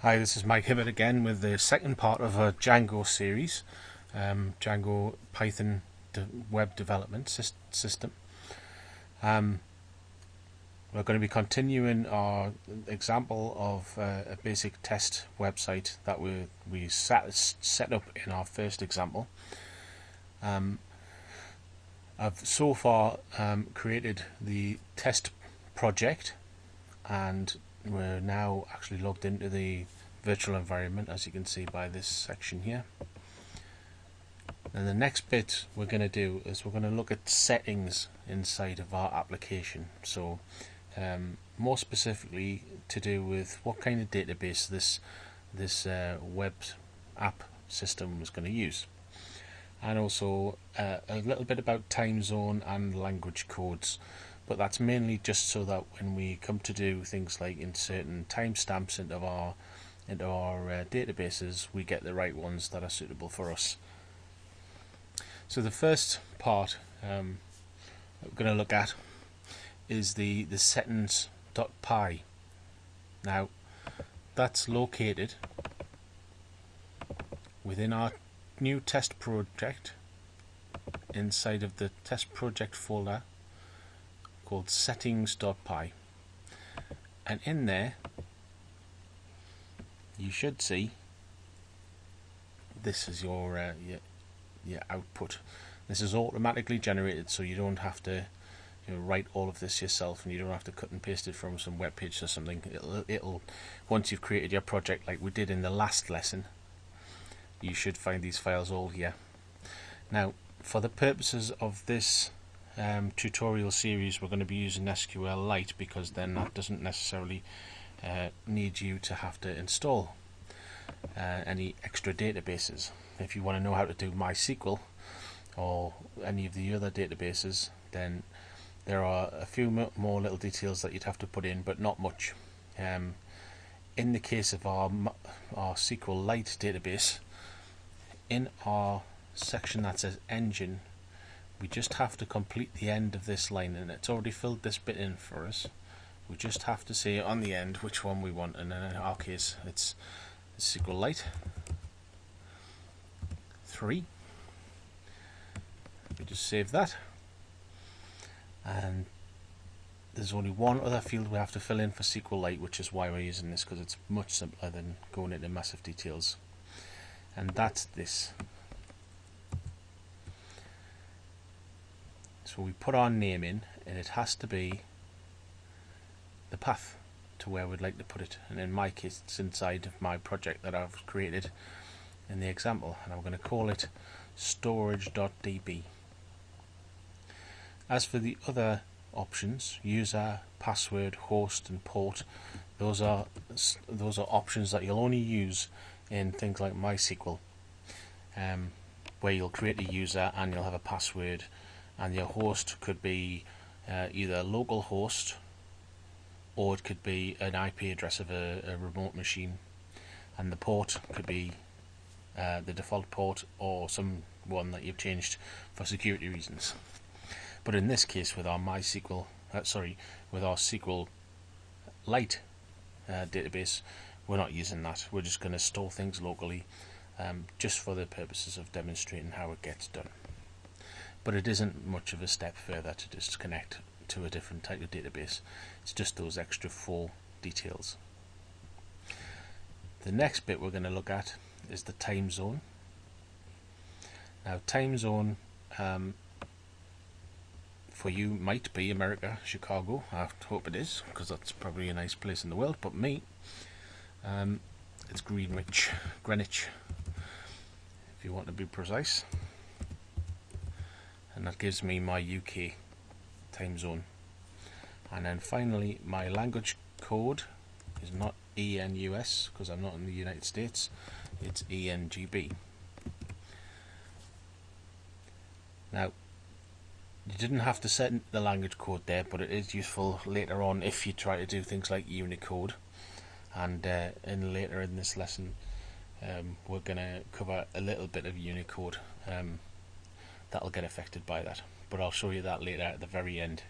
Hi, this is Mike Hibbert again with the second part of a Django series, Django Python web development system. Um, we're going to be continuing our example of a basic test website that we set up in our first example. I've so far created the test project, and we're now actually logged into the virtual environment, as you can see by this section here. And the next bit we're going to do is we're going to look at settings inside of our application. So more specifically to do with what kind of database this web app system was going to use, and also a little bit about time zone and language codes. But that's mainly just so that when we come to do things like inserting timestamps into our databases, we get the right ones that are suitable for us. So the first part that we're going to look at is the settings.py. Now that's located within our new test project inside of the test project folder called settings.py, and in there you should see this is your output. This is automatically generated, so you don't have to write all of this yourself, and you don't have to cut and paste it from some web page or something. It'll once you've created your project like we did in the last lesson, you should find these files all here. Now, for the purposes of this tutorial series, we're going to be using SQLite, because then that doesn't necessarily need you to have to install any extra databases. If you want to know how to do MySQL or any of the other databases, then there are a few more little details that you'd have to put in, but not much. In the case of our SQLite database, in our section that says engine, we just have to complete the end of this line, and it's already filled this bit in for us. We just have to say on the end which one we want, and in our case it's SQLite 3. We just save that, and there's only one other field we have to fill in for SQLite, which is why we're using this, because it's much simpler than going into massive details, and that's this. So we put our name in, and it has to be the path to where we'd like to put it, and in my case it's inside of my project that I've created in the example, and I'm going to call it storage.db. As for the other options, user, password, host and port, those are options that you'll only use in things like MySQL, where you'll create a user and you'll have a password, and your host could be either a local host, or it could be an IP address of a remote machine, and the port could be the default port, or some one that you've changed for security reasons. But in this case, with our with our SQLite database, we're not using that. We're just going to store things locally, just for the purposes of demonstrating how it gets done. But it isn't much of a step further to just connect to a different type of database. It's just those extra 4 details. The next bit we're going to look at is the time zone. Now, time zone for you might be America, Chicago. I hope it is, because that's probably a nice place in the world. But me, it's Greenwich, if you want to be precise. And that gives me my UK time zone. And then finally, my language code is not ENUS, because I'm not in the United States, it's ENGB. Now, you didn't have to set the language code there, but it is useful later on if you try to do things like Unicode. And later in this lesson, we're going to cover a little bit of Unicode that'll get affected by that, but I'll show you that later at the very end.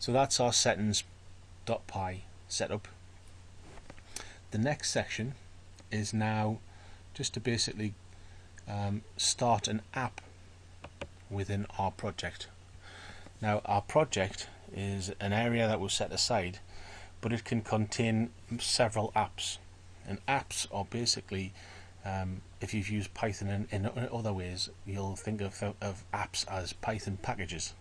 So that's our settings.py setup. the next section is now just to basically start an app within our project. Now our project is an area that was set aside, but it can contain several apps, and apps are basically, if you've used Python in other ways, you'll think of apps as Python packages,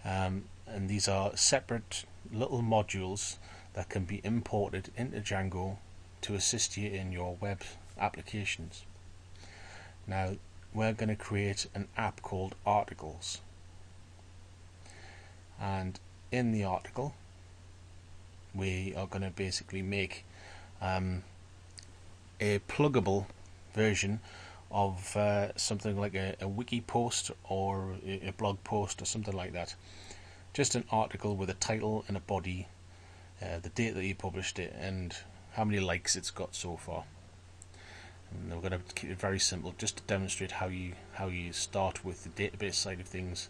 and these are separate little modules that can be imported into Django to assist you in your web applications. Now we're going to create an app called Articles, and in the article we are going to basically make a pluggable version of something like a wiki post or a blog post or something like that. Just an article with a title and a body, the date that you published it, and how many likes it's got so far. And we're going to keep it very simple, just to demonstrate how you start with the database side of things,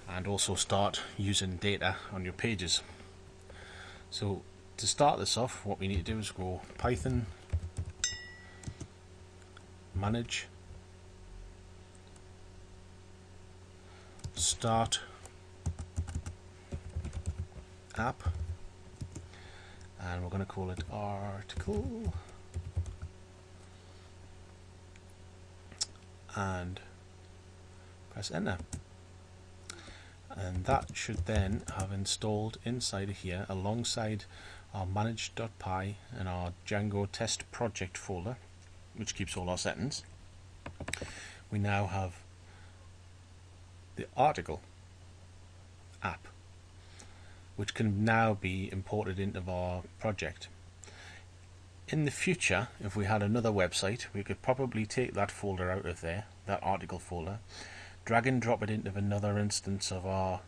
and also start using data on your pages. So to start this off, what we need to do is go Python manage start app, and we're going to call it article, and press enter, and that should then have installed inside of here alongside our manage.py and our Django test project folder, which keeps all our settings. We now have the article app, which can now be imported into our project. In the future, if we had another website, we could probably take that folder out of there, that article folder, drag and drop it into another instance of our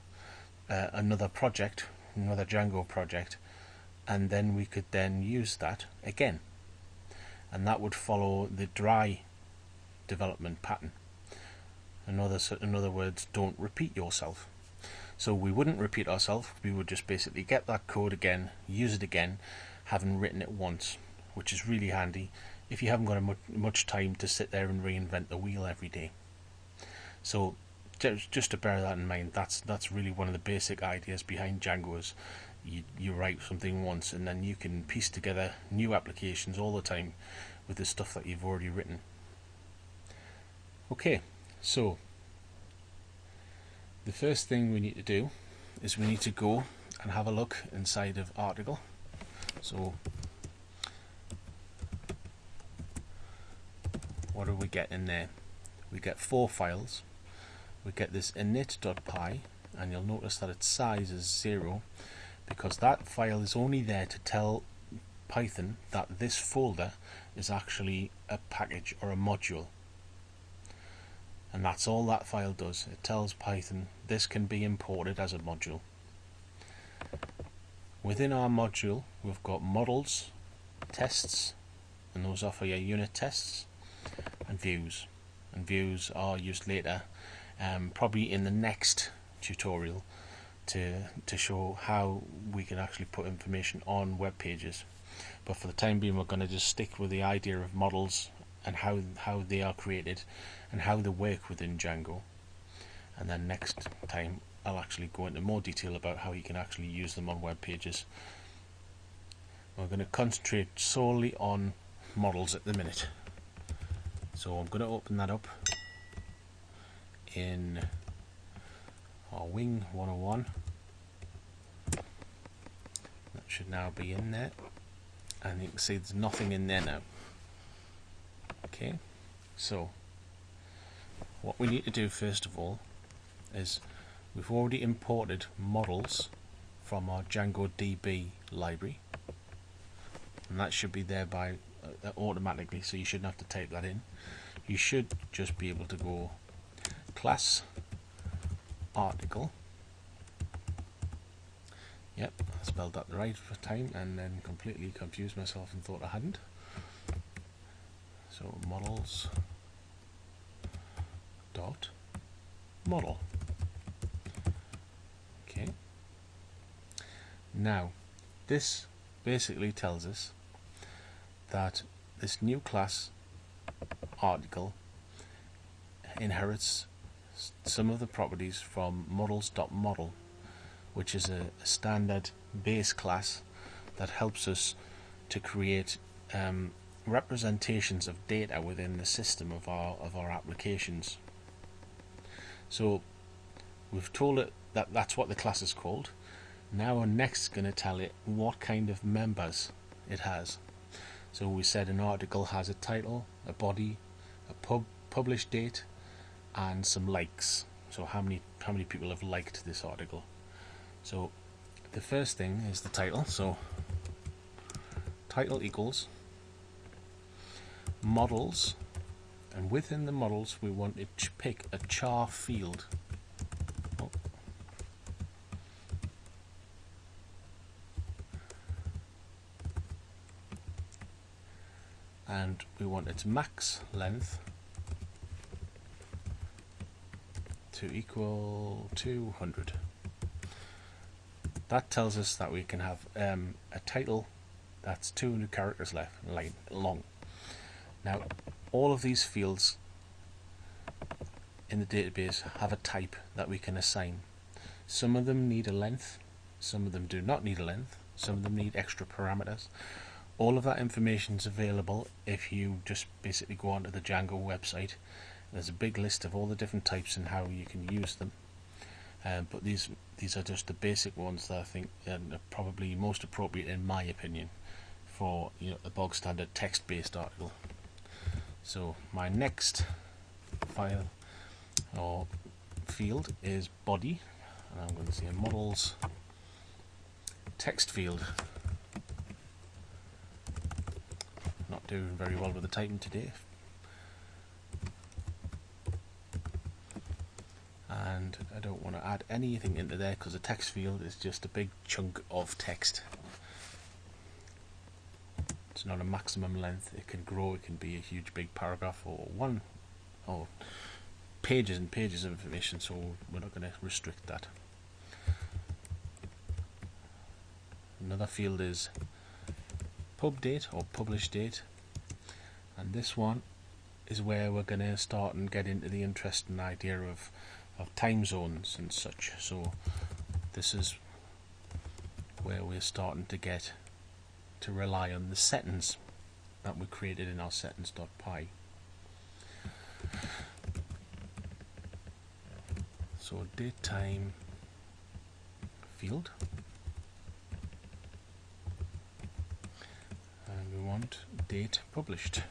another project, another Django project, and then we could then use that again, and that would follow the dry development pattern. In other words, don't repeat yourself. So we wouldn't repeat ourselves, we would just basically get that code again, use it again, having written it once, which is really handy if you haven't got much time to sit there and reinvent the wheel every day. So just to bear that in mind, that's really one of the basic ideas behind Django. Is you write something once and then you can piece together new applications all the time with the stuff that you've already written. Okay, so the first thing we need to do is we need to go and have a look inside of article. So what do we get in there? We get 4 files. We get this init.py, and you'll notice that its size is 0, because that file is only there to tell Python that this folder is actually a package or a module. And that's all that file does. It tells Python this can be imported as a module. Within our module we've got models, tests, and those are for your unit tests, and views. And views are used later, probably in the next tutorial, to show how we can actually put information on web pages. But for the time being, we're going to just stick with the idea of models and how they are created and how they work within Django. And then next time I'll actually go into more detail about how you can actually use them on web pages. We're going to concentrate solely on models at the minute. So I'm going to open that up in our Wing 101. That should now be in there, and you can see there's nothing in there now. Okay, so what we need to do first of all is we've already imported models from our Django DB library, and that should be there by automatically, so you shouldn't have to type that in. You should just be able to go class article. Yep, I spelled that right for time and then completely confused myself and thought I hadn't. So models dot model. Okay. Now this basically tells us that this new class article inherits some of the properties from models.model, which is a standard base class that helps us to create representations of data within the system of our applications. So we've told it that that's what the class is called. Now we're next going to tell it what kind of members it has. So we said an article has a title, a body, a published date, and some likes. So how many people have liked this article. So the first thing is the title. So title equals models, and within the models we want it to pick a char field. And we want its max length to equal 200. That tells us that we can have a title that's 200 characters long. Now, all of these fields in the database have a type that we can assign. Some of them need a length, some of them do not need a length, some of them need extra parameters. All of that information is available if you just basically go onto the Django website. There's a big list of all the different types and how you can use them. But these are just the basic ones that I think are probably most appropriate, in my opinion, for a bog standard text-based article. So my next file or field is body, and I'm going to say models text field. Not doing very well with the typing today. And I don't want to add anything into there because the text field is just a big chunk of text. It's not a maximum length. It can grow, it can be a huge big paragraph or pages and pages of information, so we're not going to restrict that. Another field is pub date or publish date, and this one is where we're going to start and get into the interesting idea of time zones and such. So this is where we're starting to get to rely on the settings that we created in our settings.py. So date time field, and we want date published.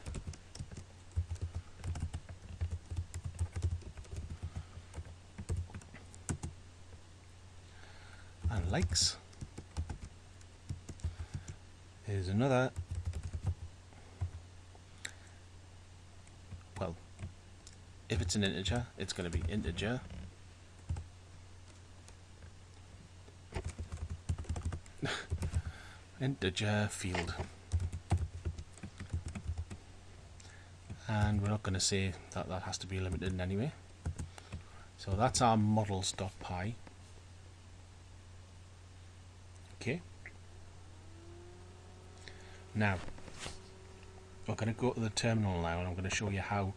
And likes is another, well, if it's an integer, it's going to be integer. Integer field, and we're not going to say that that has to be limited in any way. So that's our models.py. Okay, now we're going to go to the terminal now, and I'm going to show you how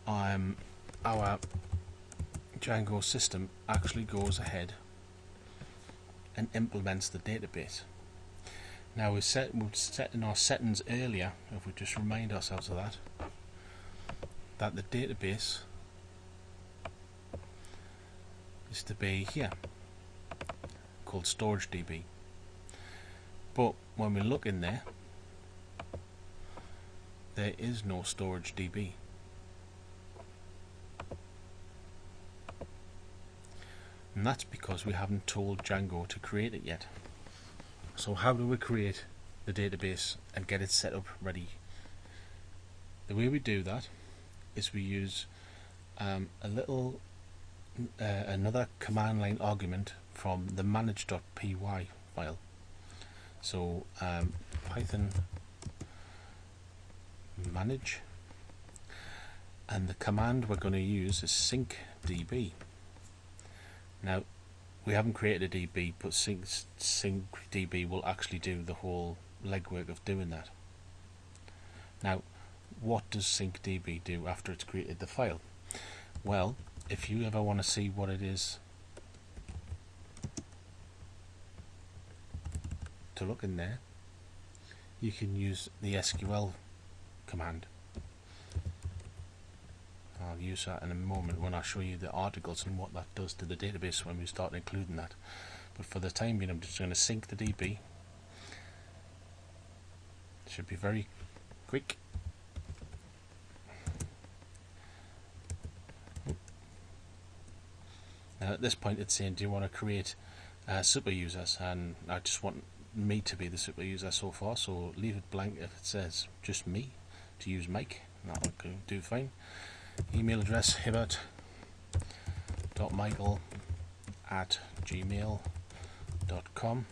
our Django system actually goes ahead and implements the database. Now we set in our settings earlier, if we just remind ourselves of that the database is to be here, called StorageDB. But when we look in there, there is no StorageDB. And that's because we haven't told Django to create it yet. So how do we create the database and get it set up ready? The way we do that is we use another command line argument from the manage.py file. So Python manage, and the command we're going to use is syncdb. Now we haven't created a DB, but syncdb will actually do the whole legwork of doing that. Now, what does syncdb do after it's created the file? Well, if you ever want to see what it is to look in there, you can use the SQL command. I'll use that in a moment when I show you the articles and what that does to the database when we start including that. But for the time being, I'm just going to sync the DB. It should be very quick. Now at this point it's saying, do you want to create super users? And I just want me to be the super user so far, so leave it blank if it says just me to use Mike. That'll do fine. Email address hibbert.michael@gmail.com.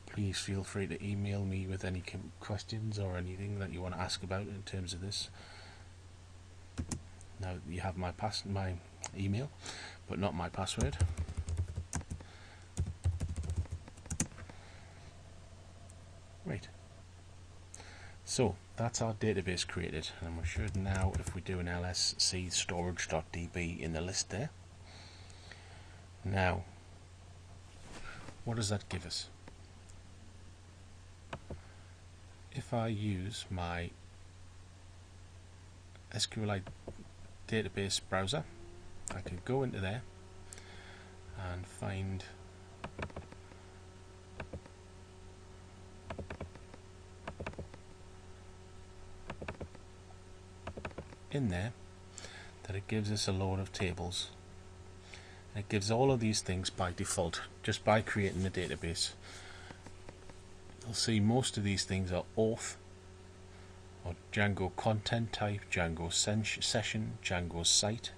Please feel free to email me with any questions or anything that you want to ask about in terms of this. Now you have my email, but not my password. Right. So that's our database created, and we should now, if we do an ls, see storage.db in the list there. Now, what does that give us? If I use my SQLite database browser, I can go into there and find in there that it gives us a load of tables. It gives all of these things by default, just by creating the database. You'll see most of these things are auth or Django content type, Django session, Django site.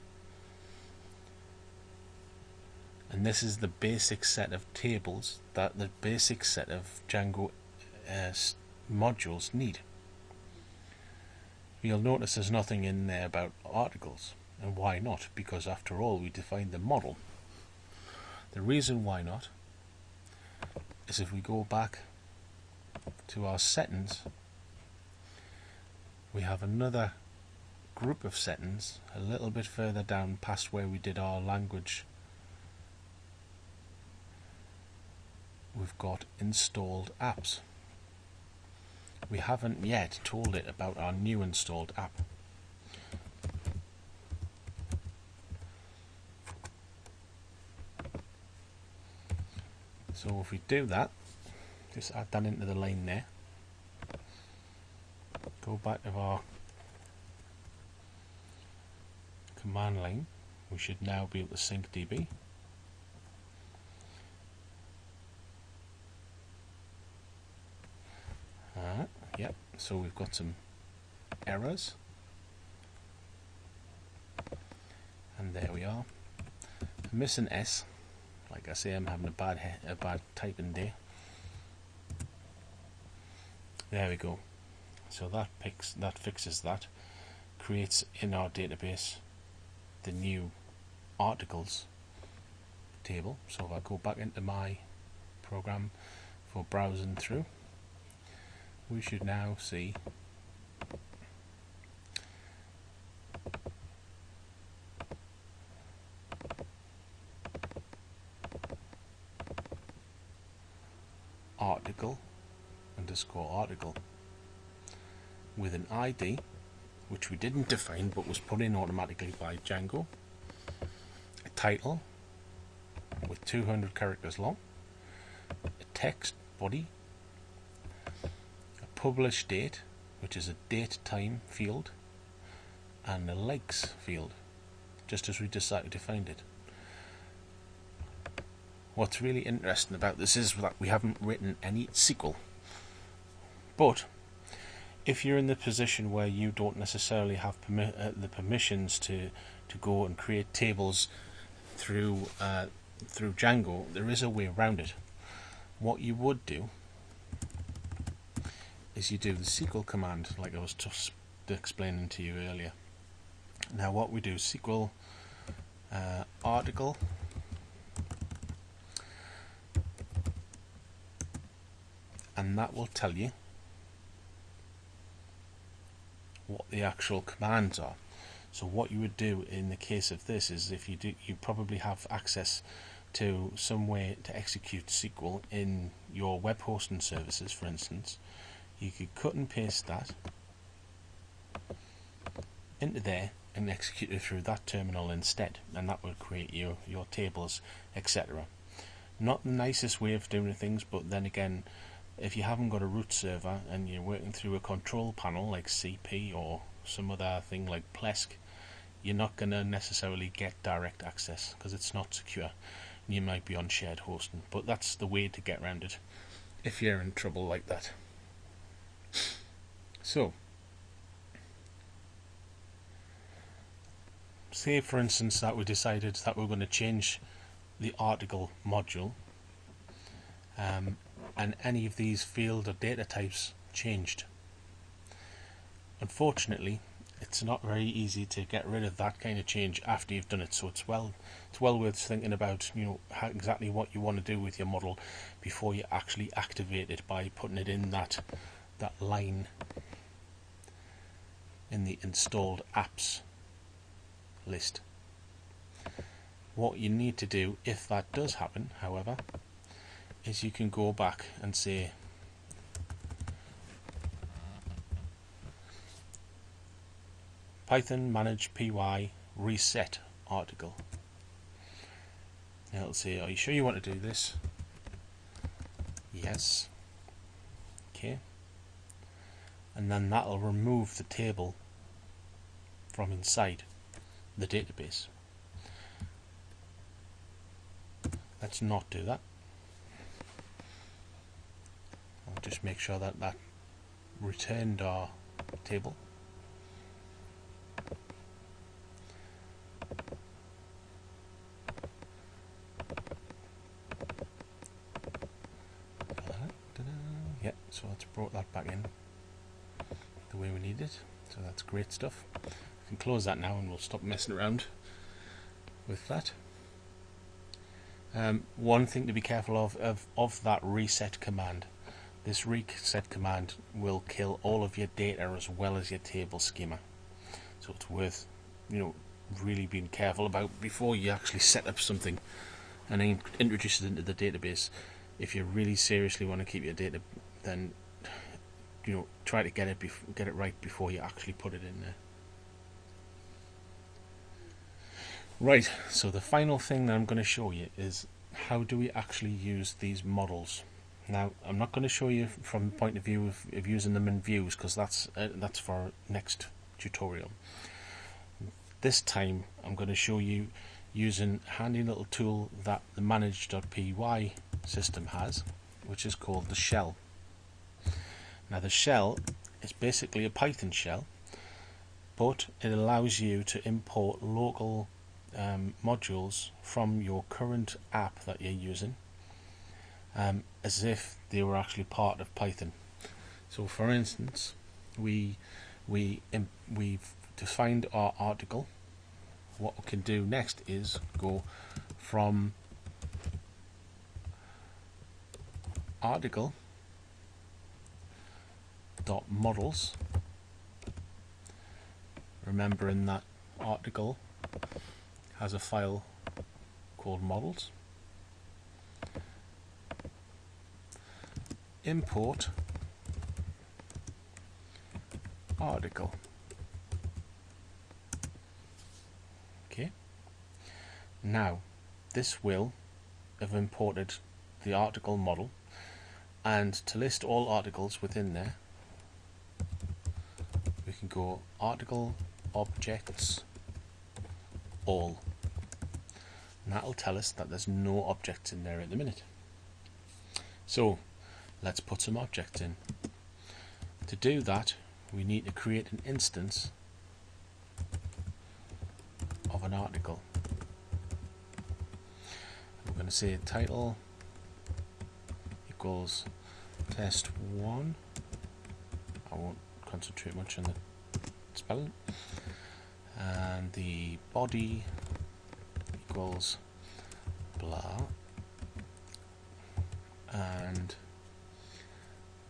And this is the basic set of tables that the basic set of Django modules need. You'll notice there's nothing in there about articles. And why not? Because after all, we defined the model. The reason why not is if we go back to our settings, we have another group of settings a little bit further down past where we did our language. We've got installed apps. We haven't yet told it about our new installed app. So if we do that, just add that into the line there, go back to our command line, we should now be able to sync DB. Yep, so we've got some errors, and there we are. Missing S. Like I say, I'm having a bad typing day. There we go. So that fixes that. Creates in our database the new articles table. So if I go back into my program for browsing through, we should now see article underscore article with an ID which we didn't define but was put in automatically by Django, a title with 200 characters long, a text body, a publish date, which is a date time field, and a likes field, just as we defined it. What's really interesting about this is that we haven't written any SQL, but if you're in the position where you don't necessarily have the permissions to go and create tables through Django, there is a way around it. What you would do is you do the SQL command, like I was just explaining to you earlier. Now what we do, SQL article, and that will tell you what the actual commands are. So what you would do in the case of this is, if you probably have access to some way to execute SQL in your web hosting services, for instance. You could cut and paste that into there and execute it through that terminal instead, and that would create your tables, etc. Not the nicest way of doing things, but then again, if you haven't got a root server and you're working through a control panel like CP or some other thing like Plesk, you're not going to necessarily get direct access because it's not secure. You might be on shared hosting, but that's the way to get around it if you're in trouble like that. So, say for instance that we decided that we're going to change the article module, and any of these field or data types changed. Unfortunately, it's not very easy to get rid of that kind of change after you've done it, so it's well worth thinking about, exactly what you want to do with your model before you actually activate it by putting it in that line in the installed apps list. What you need to do if that does happen, however, is you can go back and say Python manage py reset article. Now it'll say, are you sure you want to do this? Yes. Okay. And then that'll remove the table from inside the database. Let's not do that. I'll just make sure that returned our table. Yeah, so let's brought that back in the way we need it. So that's great stuff. We can close that now and we'll stop messing around with that. One thing to be careful of that reset command. This reset command will kill all of your data as well as your table schema. So it's worth, really being careful about before you actually set up something and then introduce it into the database. If you really seriously want to keep your data, then try to get it right before you actually put it in there. Right, so the final thing that I'm going to show you is how do we actually use these models. Now, I'm not going to show you from the point of view of using them in views, because that's for next tutorial. This time I'm going to show you using a handy little tool that the manage.py system has, which is called the shell. Now the shell is basically a Python shell, but it allows you to import local modules from your current app that you're using, as if they were actually part of Python. So for instance, we've defined our article. What we can do next is go from article.models, remembering that article has a file called models, import article. Okay, now this will have imported the article model, and to list all articles within there we can go article objects all, and that'll tell us that there's no objects in there at the minute. So let's put some objects in. To do that, we need to create an instance of an article. We're going to say title equals test1. I won't concentrate much on the spelling. And the body equals blah, and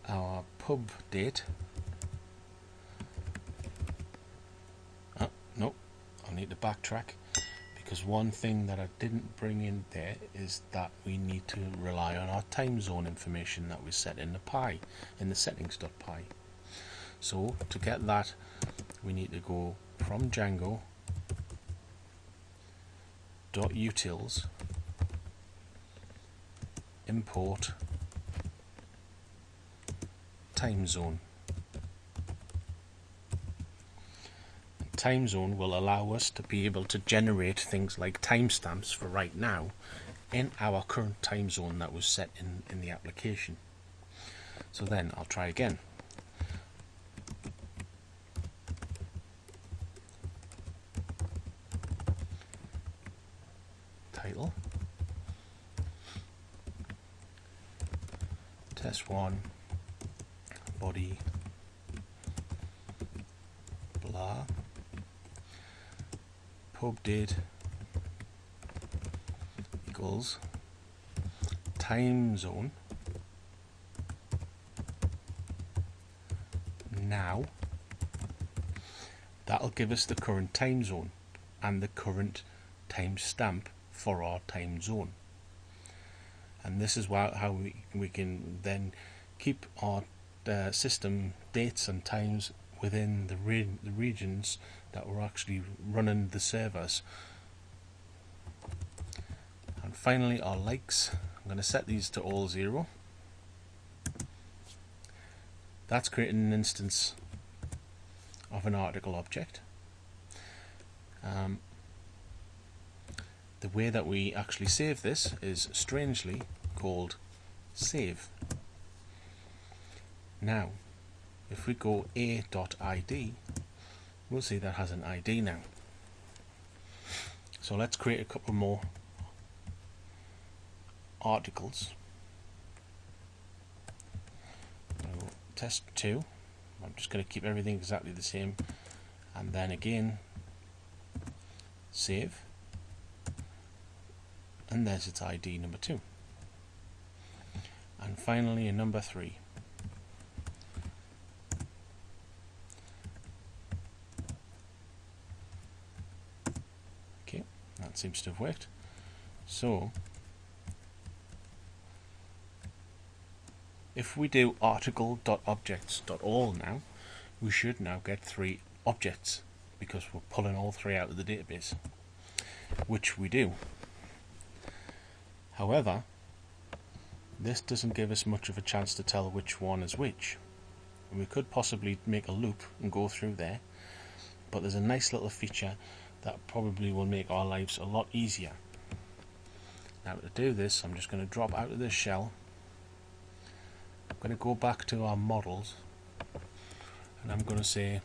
our pub date need to backtrack, because one thing that I didn't bring in there is that we need to rely on our time zone information that we set in the py, in the settings.py. So to get that, we need to go from Django .utils import time zone. Time zone will allow us to be able to generate things like timestamps for right now in our current time zone that was set in the application. So then I'll try again. Title test1 body blah pubdid equals time zone now. That'll give us the current time zone and the current timestamp for our time zone, and this is how we can then keep our system dates and times within the regions that we're actually running the servers. And finally, our likes, I'm going to set these to all 0. That's creating an instance of an article object. The way that we actually save this is strangely called save. Now, if we go a.id, we'll see that has an ID now. So let's create a couple more articles. So test 2. I'm just going to keep everything exactly the same, and then again save, and there's its ID number 2. And finally a number 3. Okay, that seems to have worked. So if we do article.objects.all now, we should now get 3 objects, because we're pulling all 3 out of the database, which we do. However, this doesn't give us much of a chance to tell which one is which. We could possibly make a loop and go through there, but there's a nice little feature that probably will make our lives a lot easier. Now to do this, I'm just going to drop out of this shell. I'm going to go back to our models, and I'm going to say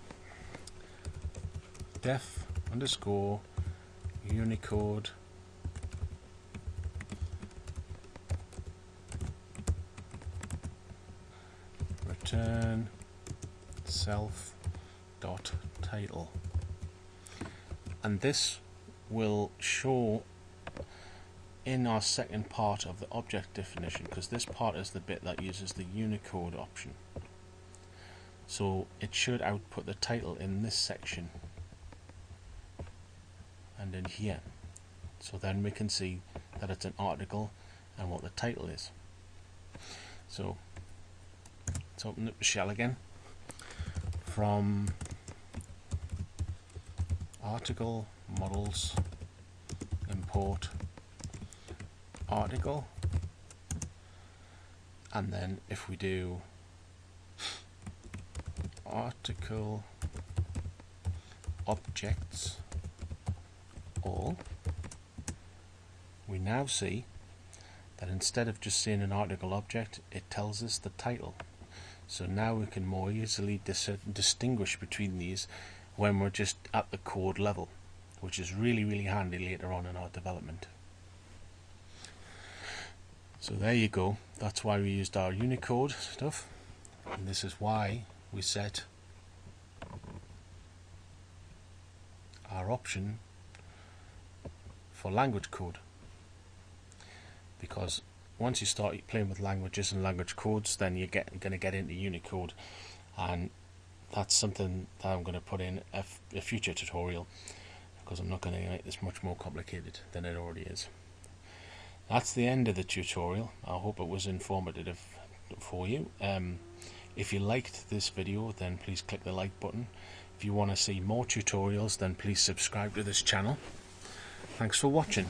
def underscore Unicode return self dot title, and this will show in our second part of the object definition, because this part is the bit that uses the Unicode option. So it should output the title in this section and in here. So then we can see that it's an article and what the title is. So let's open up the shell again. From article models import article, and then if we do article objects all, we now see that instead of just saying an article object, it tells us the title. So now we can more easily distinguish between these when we're just at the code level, which is really handy later on in our development. So there you go, that's why we used our Unicode stuff, and this is why we set our option for language code, because once you start playing with languages and language codes, then you're going to get into Unicode, and that's something that I'm going to put in a future tutorial because I'm not going to make this much more complicated than it already is. That's the end of the tutorial. I hope it was informative for you. If you liked this video, then please click the like button. If you want to see more tutorials, then please subscribe to this channel. Thanks for watching.